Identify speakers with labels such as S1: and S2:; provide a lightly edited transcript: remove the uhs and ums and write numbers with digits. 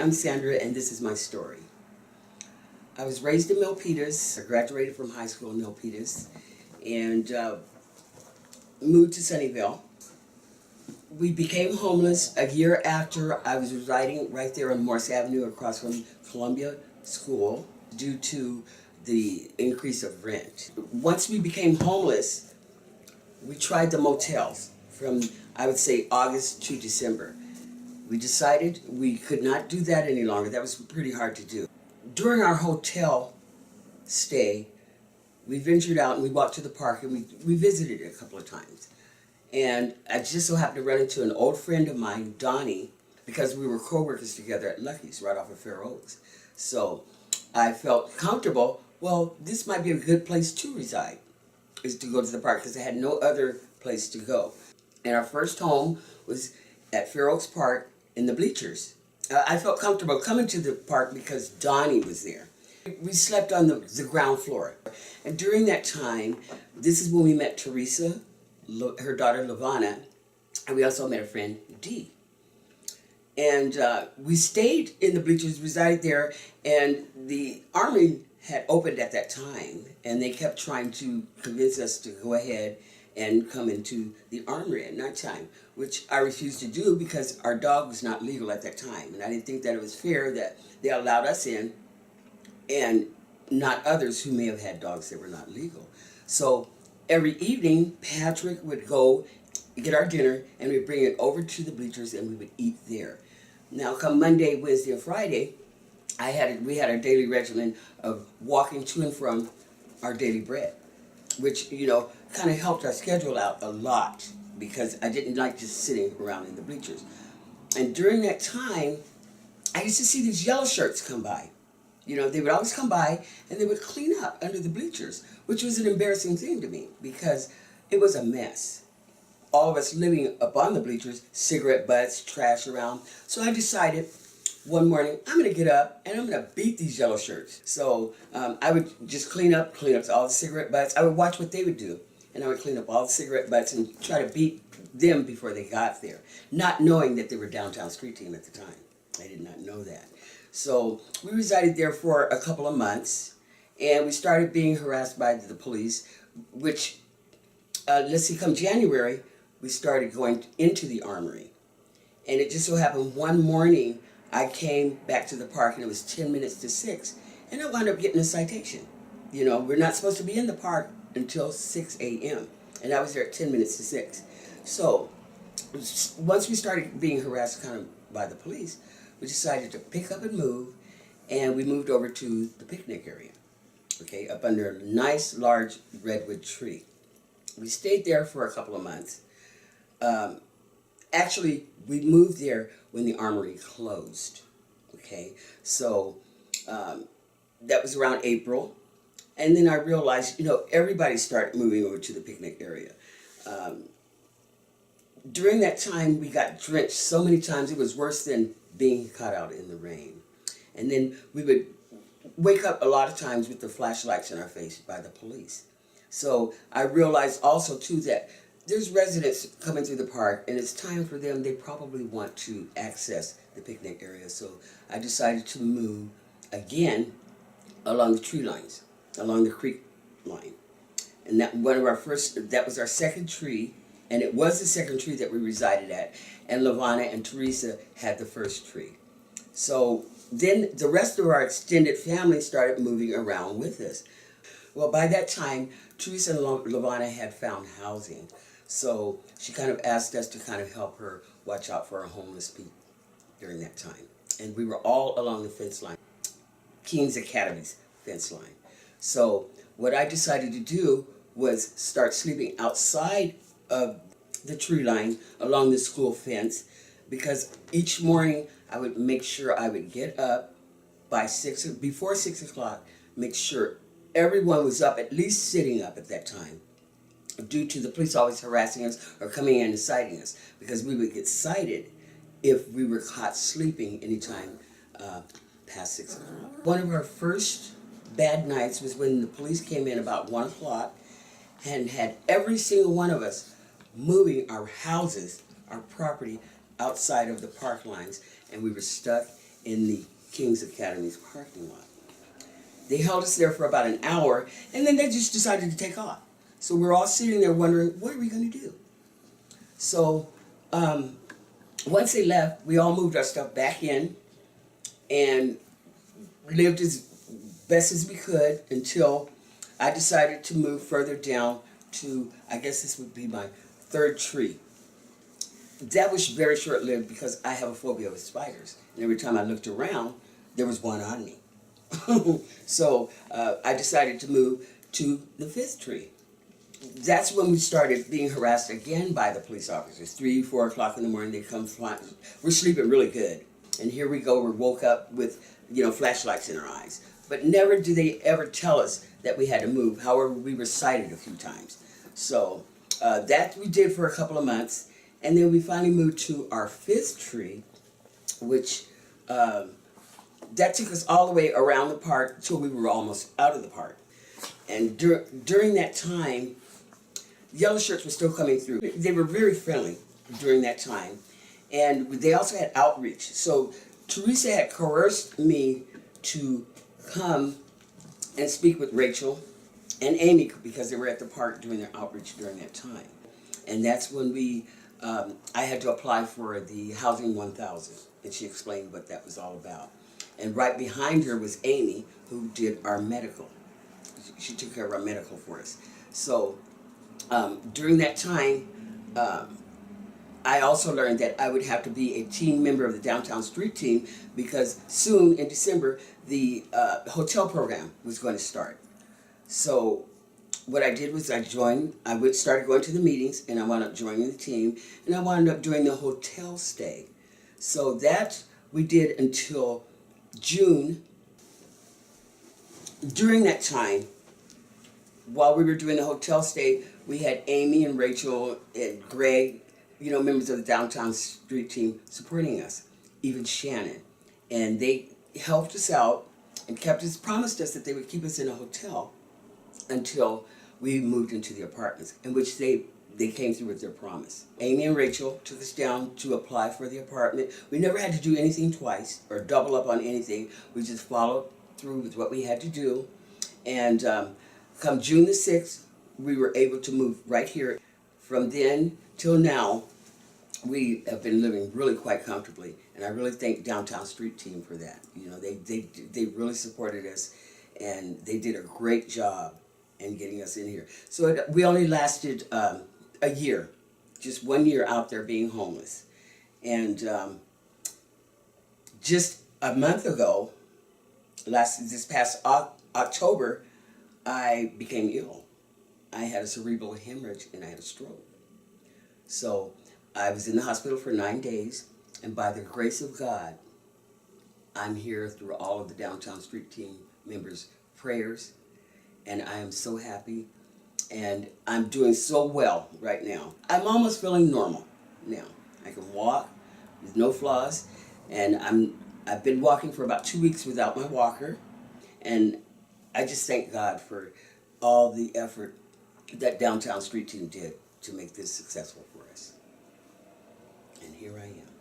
S1: I'm Sandra, and this is my story. I was raised in Milpitas. I graduated from high school in Milpitas and moved to Sunnyvale. We became homeless a year after I was residing right there on Morse Avenue across from Columbia School due to the increase of rent. Once we became homeless, we tried the motels from, I would say, August to December. We decided we could not do that any longer. That was pretty hard to do. During our hotel stay, we ventured out and we walked to the park and we visited it a couple of times. And I just so happened to run into an old friend of mine, Donnie, because we were co-workers together at Lucky's right off of Fair Oaks. So I felt comfortable, well, this might be a good place to reside, is to go to the park because I had no other place to go. And our first home was at Fair Oaks Park in the bleachers. I felt comfortable coming to the park because Donnie was there. We slept on the ground floor. And during that time, this is when we met Teresa, her daughter Lavana, and we also met a friend, Dee. And we stayed in the bleachers, resided there, and the Army had opened at that time, and they kept trying to convince us to go ahead and come into the armory at nighttime, which I refused to do because our dog was not legal at that time. And I didn't think that it was fair that they allowed us in and not others who may have had dogs that were not legal. So every evening, Patrick would go get our dinner and we'd bring it over to the bleachers and we would eat there. Now come Monday, Wednesday, and Friday, we had our daily regimen of walking to and from our daily bread, which, kind of helped our schedule out a lot because I didn't like just sitting around in the bleachers. And during that time, I used to see these yellow shirts come by. They would always come by and they would clean up under the bleachers, which was an embarrassing thing to me because it was a mess. All of us living up on the bleachers, cigarette butts, trash around. So I decided one morning, I'm going to get up and I'm going to beat these yellow shirts. So I would just clean up all the cigarette butts. I would watch what they would do. And I would clean up all the cigarette butts and try to beat them before they got there. Not knowing that they were downtown street team at the time. I did not know that. So we resided there for a couple of months. And we started being harassed by the police, which, come January, we started going into the armory. And it just so happened one morning, I came back to the park and it was 10 minutes to 6. And I wound up getting a citation. We're not supposed to be in the park until 6 a.m. And I was there at 10 minutes to 6. So once we started being harassed kind of by the police, we decided to pick up and move. And we moved over to the picnic area, okay, up under a nice large redwood tree. We stayed there for a couple of months. Actually, we moved there when the armory closed, okay? So that was around April. And then I realized, everybody started moving over to the picnic area. During that time, we got drenched so many times, it was worse than being caught out in the rain. And then we would wake up a lot of times with the flashlights in our face by the police. So I realized also, too, that there's residents coming through the park, and it's time for them, they probably want to access the picnic area. So I decided to move again along the tree lines, along the creek line. And that was our second tree, and it was the second tree that we resided at. And Lavana and Teresa had the first tree. So then the rest of our extended family started moving around with us. Well, by that time, Teresa and Lavana had found housing. So she kind of asked us to kind of help her watch out for our homeless people during that time. And we were all along the fence line, King's Academy's fence line. So what I decided to do was start sleeping outside of the tree line along the school fence, because each morning I would make sure I would get up by before 6 o'clock, make sure everyone was up, at least sitting up at that time, due to the police always harassing us or coming in and citing us, because we would get cited if we were caught sleeping anytime past 6 o'clock. One of our first bad nights was when the police came in about 1 o'clock and had every single one of us moving our houses, our property, outside of the park lines, and we were stuck in the King's Academy's parking lot. They held us there for about an hour, and then they just decided to take off. So we're all sitting there wondering, what are we going to do? So once they left, we all moved our stuff back in and lived as best as we could until I decided to move further down to, I guess this would be my third tree. That was very short-lived because I have a phobia with spiders. And every time I looked around, there was one on me. So I decided to move to the fifth tree. That's when we started being harassed again by the police officers. 3, 4 o'clock in the morning, they come flying. We're sleeping really good. And here we go, we woke up with, flashlights in our eyes. But never do they ever tell us that we had to move. However, we were cited a few times. So that we did for a couple of months. And then we finally moved to our fifth tree, which that took us all the way around the park until we were almost out of the park. And during that time, yellow shirts were still coming through. They were very friendly during that time. And they also had outreach. So Teresa had coerced me to come and speak with Rachel and Amy because they were at the park doing their outreach during that time. And that's when I had to apply for the Housing 1000. And she explained what that was all about. And right behind her was Amy, who did our medical. She took care of our medical for us. So during that time, I also learned that I would have to be a team member of the Downtown Street Team because soon in December, the hotel program was going to start. So what I did was I started going to the meetings, and I wound up joining the team, and I wound up doing the hotel stay. So that we did until June. During that time, while we were doing the hotel stay, we had Amy and Rachel and Greg, members of the Downtown Street Team supporting us, even Shannon. And they helped us out and promised us that they would keep us in a hotel until we moved into the apartments, in which they came through with their promise. Amy and Rachel took us down to apply for the apartment. We never had to do anything twice or double up on anything. We just followed through with what we had to do. And come June the 6th, we were able to move right here. From then till now, we have been living really quite comfortably. And I really thank Downtown Street Team for that. They really supported us, and they did a great job in getting us in here. So we only lasted a year, just 1 year out there being homeless. And just a month ago, this past October, I became ill. I had a cerebral hemorrhage and I had a stroke. So I was in the hospital for 9 days, and by the grace of God, I'm here through all of the Downtown Street Team members' prayers, and I am so happy, and I'm doing so well right now. I'm almost feeling normal now. I can walk with no flaws, and I've been walking for about 2 weeks without my walker, and I just thank God for all the effort that Downtown Street Team did to make this successful for us. And here I am.